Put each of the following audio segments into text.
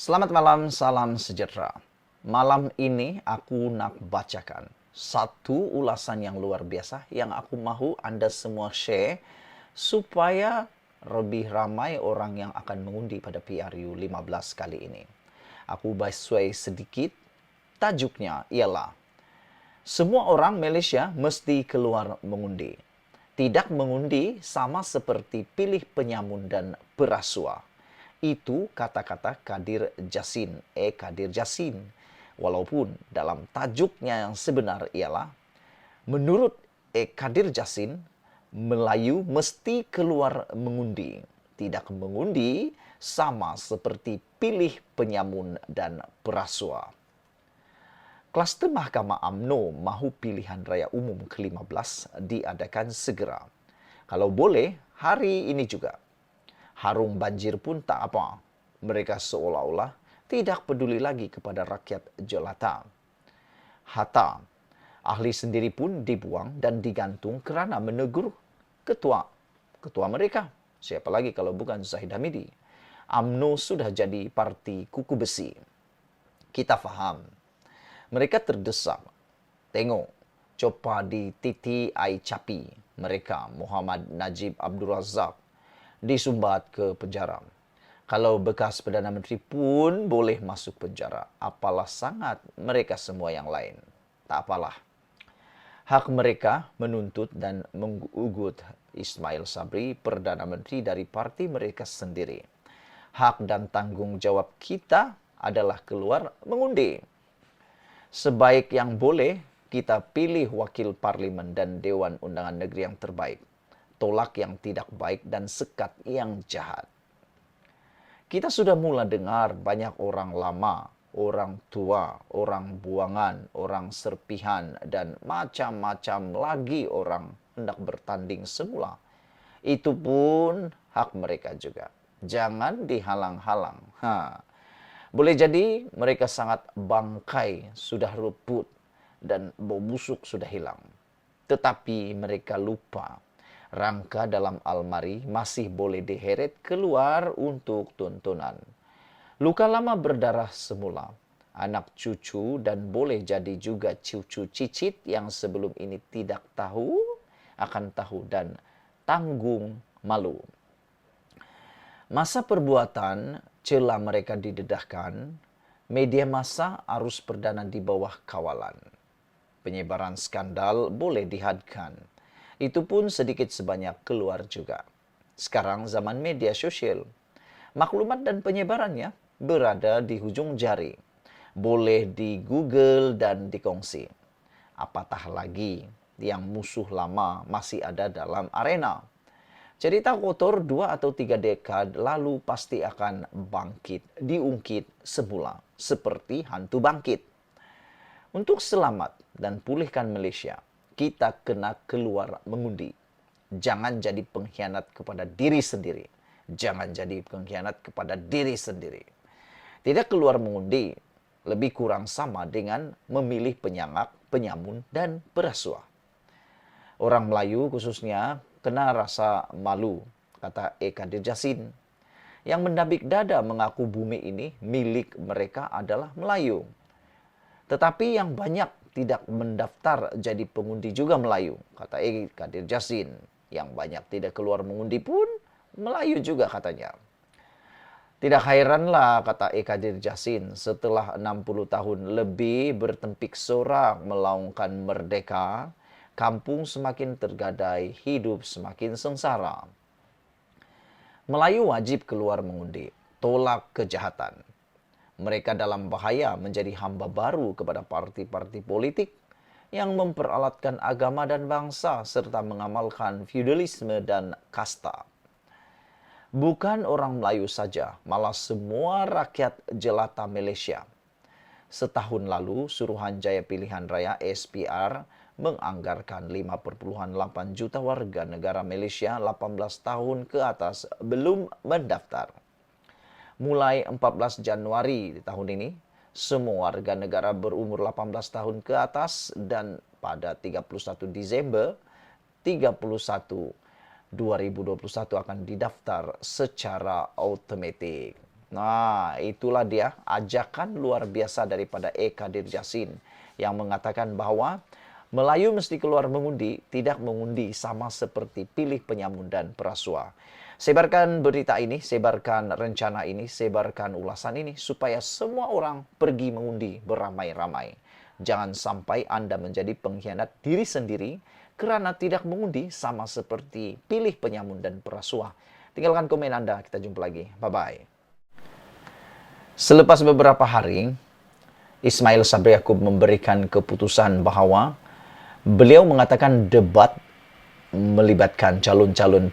Selamat malam, salam sejahtera. Malam ini aku nak bacakan satu ulasan yang luar biasa yang aku mahu Anda semua share supaya lebih ramai orang yang akan mengundi pada PRU 15 kali ini. Aku sesuai sedikit. Tajuknya ialah semua orang Malaysia mesti keluar mengundi. Tidak mengundi sama seperti pilih penyamun dan berasua. Itu kata-kata Kadir Jasin. Walaupun dalam tajuknya yang sebenar ialah, menurut Kadir Jasin, Melayu mesti keluar mengundi. Tidak mengundi sama seperti pilih penyamun dan berasua. Kluster Mahkamah UMNO mahu pilihan raya umum ke-15 diadakan segera. Kalau boleh, hari ini juga. Harung banjir pun tak apa. Mereka seolah-olah tidak peduli lagi kepada rakyat jelata. Hatta, ahli sendiri pun dibuang dan digantung kerana menegur ketua mereka. Siapa lagi kalau bukan Zahid Hamidi. UMNO sudah jadi parti kuku besi. Kita faham. Mereka terdesak. Tengok, coba di TTI Capi. Mereka, Muhammad Najib Abdul Razak, disumbat ke penjara. Kalau bekas Perdana Menteri pun boleh masuk penjara. Apalah sangat mereka semua yang lain. Tak apalah. Hak mereka menuntut dan mengugut Ismail Sabri, Perdana Menteri dari parti mereka sendiri. Hak dan tanggung jawab kita adalah keluar mengundi. Sebaik yang boleh, kita pilih wakil parlimen dan Dewan Undangan Negeri yang terbaik. Tolak yang tidak baik dan sekat yang jahat. Kita sudah mula dengar banyak orang lama, orang tua, orang buangan, orang serpihan, dan macam-macam lagi orang hendak bertanding semula. Itu pun hak mereka juga. Jangan dihalang-halang. Boleh jadi mereka sangat bangkai, sudah rebut, dan bau busuk sudah hilang. Tetapi mereka lupa, rangka dalam almari masih boleh diheret keluar untuk tontonan. Luka lama berdarah semula, anak cucu dan boleh jadi juga cucu cicit yang sebelum ini tidak tahu, akan tahu dan tanggung malu. Masa perbuatan celah mereka didedahkan, media massa arus perdana di bawah kawalan. Penyebaran skandal boleh dihadkan. Itu pun sedikit sebanyak keluar juga. Sekarang zaman media sosial. Maklumat dan penyebarannya berada di hujung jari. Boleh di Google dan dikongsi. Apatah lagi yang musuh lama masih ada dalam arena. Cerita kotor 2 atau 3 dekad lalu pasti akan bangkit, diungkit semula seperti hantu bangkit. Untuk selamat dan pulihkan Malaysia, kita kena keluar mengundi. Jangan jadi pengkhianat kepada diri sendiri. Jangan jadi pengkhianat kepada diri sendiri. Tidak keluar mengundi lebih kurang sama dengan memilih penyangak, penyamun, dan berasua. Orang Melayu khususnya kena rasa malu, kata Kadir Jasin, yang mendabik dada mengaku bumi ini milik mereka adalah Melayu. Tetapi yang banyak tidak mendaftar jadi pengundi juga Melayu, kata Kadir Jasin. Yang banyak tidak keluar mengundi pun Melayu juga katanya. Tidak hairanlah, kata Kadir Jasin, setelah 60 tahun lebih bertempik sorak melaungkan merdeka, kampung semakin tergadai, hidup semakin sengsara. Melayu wajib keluar mengundi, tolak kejahatan. Mereka dalam bahaya menjadi hamba baru kepada parti-parti politik yang memperalatkan agama dan bangsa serta mengamalkan feudalisme dan kasta. Bukan orang Melayu saja, malah semua rakyat jelata Malaysia. Setahun lalu, Suruhanjaya Pilihan Raya SPR menganggarkan 5,8 juta warga negara Malaysia 18 tahun ke atas belum mendaftar. Mulai 14 Januari tahun ini, semua warga negara berumur 18 tahun ke atas dan pada 31 Disember 2021 akan didaftar secara automatik. Nah, itulah dia ajakan luar biasa daripada Eka Dirjasin yang mengatakan bahwa Melayu mesti keluar mengundi, tidak mengundi sama seperti pilih penyamun dan perasua. Sebarkan berita ini, sebarkan rencana ini, sebarkan ulasan ini supaya semua orang pergi mengundi beramai-ramai. Jangan sampai Anda menjadi pengkhianat diri sendiri kerana tidak mengundi sama seperti pilih penyamun dan perasua. Tinggalkan komen Anda, kita jumpa lagi. Bye-bye. Selepas beberapa hari, Ismail Sabri Yaakob memberikan keputusan bahwa beliau mengatakan debat melibatkan calon-calon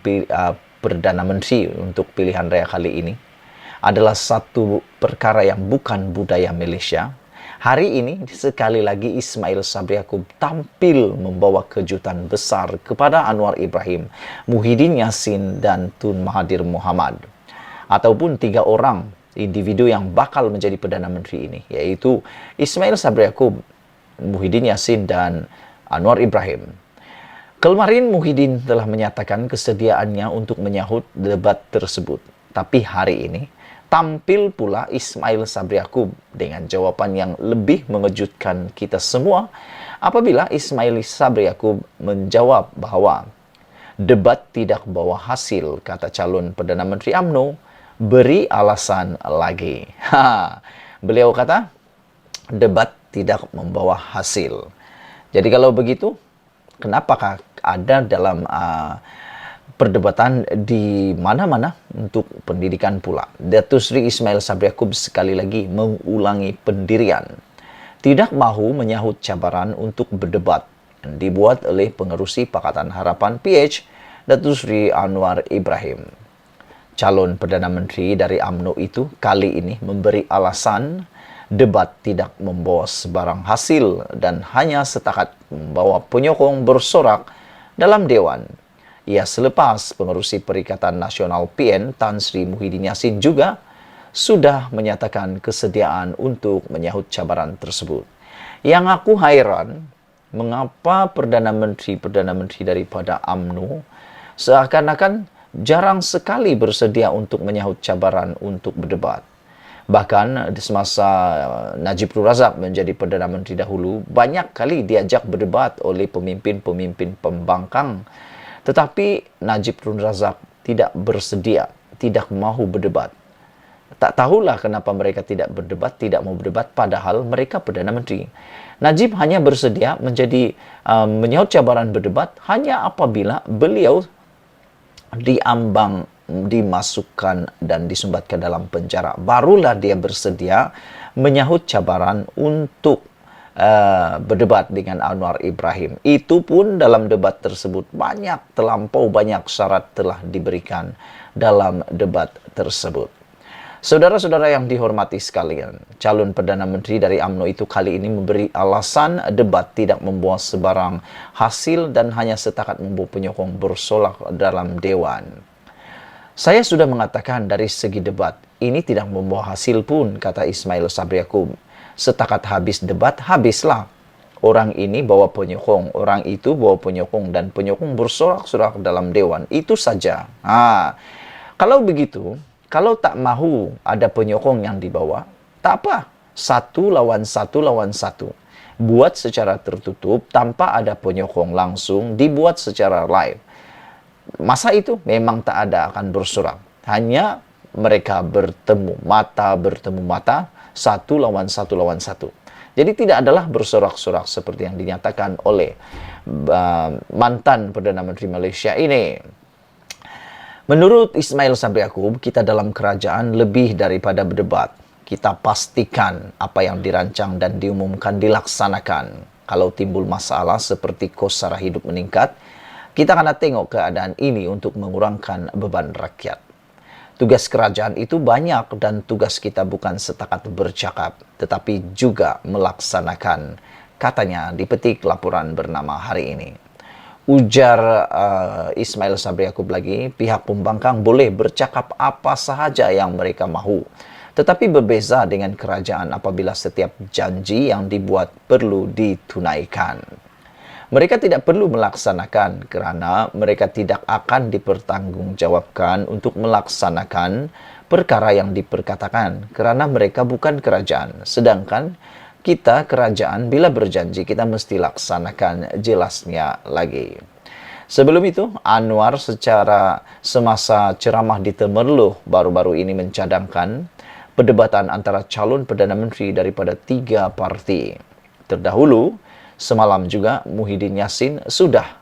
Perdana Menteri untuk pilihan raya kali ini adalah satu perkara yang bukan budaya Malaysia. Hari ini sekali lagi Ismail Sabri Yaakob tampil membawa kejutan besar kepada Anwar Ibrahim, Muhyiddin Yassin dan Tun Mahathir Mohamad. Ataupun 3 orang individu yang bakal menjadi Perdana Menteri ini, yaitu Ismail Sabri Yaakob, Muhyiddin Yassin dan Anwar Ibrahim. Kemarin Muhyiddin telah menyatakan kesediaannya untuk menyahut debat tersebut. Tapi hari ini tampil pula Ismail Sabri Yaakob dengan jawapan yang lebih mengejutkan kita semua apabila Ismail Sabri Yaakob menjawab bahwa debat tidak bawa hasil, kata calon Perdana Menteri UMNO, beri alasan lagi. Beliau kata debat tidak membawa hasil. Jadi kalau begitu, kenapakah ada dalam perdebatan di mana-mana untuk pendidikan pula? Datuk Seri Ismail Sabri Yaakob sekali lagi mengulangi pendirian. Tidak mahu menyahut cabaran untuk berdebat yang dibuat oleh pengerusi Pakatan Harapan PH, Datuk Seri Anwar Ibrahim. Calon Perdana Menteri dari UMNO itu kali ini memberi alasan debat tidak membawa sebarang hasil dan hanya setakat membawa penyokong bersorak dalam Dewan. Ia selepas pengerusi Perikatan Nasional PN Tan Sri Muhyiddin Yassin juga sudah menyatakan kesediaan untuk menyahut cabaran tersebut. Yang aku hairan, mengapa Perdana Menteri daripada UMNO seakan-akan jarang sekali bersedia untuk menyahut cabaran untuk berdebat. Bahkan di semasa Najib Razak menjadi Perdana Menteri dahulu, banyak kali diajak berdebat oleh pemimpin-pemimpin pembangkang. Tetapi Najib Razak tidak bersedia, tidak mahu berdebat. Tak tahulah kenapa mereka tidak berdebat, tidak mau berdebat, padahal mereka Perdana Menteri. Najib hanya bersedia menjadi menyahut cabaran berdebat hanya apabila beliau diambang, dimasukkan dan disumbatkan dalam penjara. Barulah dia bersedia menyahut cabaran untuk berdebat dengan Anwar Ibrahim. Itu pun dalam debat tersebut terlampau banyak syarat telah diberikan dalam debat tersebut. Saudara-saudara yang dihormati sekalian, calon Perdana Menteri dari UMNO itu kali ini memberi alasan debat tidak membawa sebarang hasil dan hanya setakat membawa penyokong bersolak dalam Dewan. Saya sudah mengatakan dari segi debat, ini tidak membawa hasil pun, kata Ismail Sabri Yaakob. Setakat habis debat, habislah. Orang ini bawa penyokong, orang itu bawa penyokong, dan penyokong bersorak-sorak dalam Dewan. Itu saja. Kalau begitu, kalau tak mahu ada penyokong yang dibawa, tak apa. 1 lawan 1 lawan 1. Buat secara tertutup, tanpa ada penyokong langsung, dibuat secara live. Masa itu memang tak ada akan bersorak. Hanya mereka bertemu mata, 1 lawan 1 lawan 1. Jadi tidak adalah bersorak-sorak seperti yang dinyatakan oleh mantan Perdana Menteri Malaysia ini. Menurut Ismail Sabri Yaakob, kita dalam kerajaan lebih daripada berdebat. Kita pastikan apa yang dirancang dan diumumkan dilaksanakan. Kalau timbul masalah seperti kos sara hidup meningkat, kita akan tengok keadaan ini untuk mengurangkan beban rakyat. Tugas kerajaan itu banyak dan tugas kita bukan setakat bercakap, tetapi juga melaksanakan, katanya dipetik laporan bernama Hari Ini. Ujar Ismail Sabri Yaakob lagi, pihak pembangkang boleh bercakap apa sahaja yang mereka mahu. Tetapi berbeza dengan kerajaan apabila setiap janji yang dibuat perlu ditunaikan. Mereka tidak perlu melaksanakan karena mereka tidak akan dipertanggungjawabkan untuk melaksanakan perkara yang diperkatakan karena mereka bukan kerajaan. Sedangkan kita kerajaan bila berjanji kita mesti laksanakan, jelasnya lagi. Sebelum itu, Anwar secara semasa ceramah di Temerloh baru-baru ini mencadangkan perdebatan antara calon Perdana Menteri daripada 3 parti. Terdahulu, semalam juga Muhyiddin Yassin sudah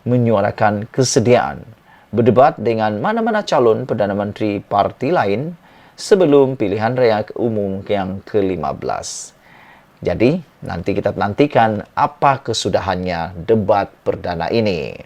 menyuarakan kesediaan berdebat dengan mana-mana calon Perdana Menteri parti lain sebelum pilihan raya umum yang ke-15. Jadi, nanti kita nantikan apa kesudahannya debat perdana ini.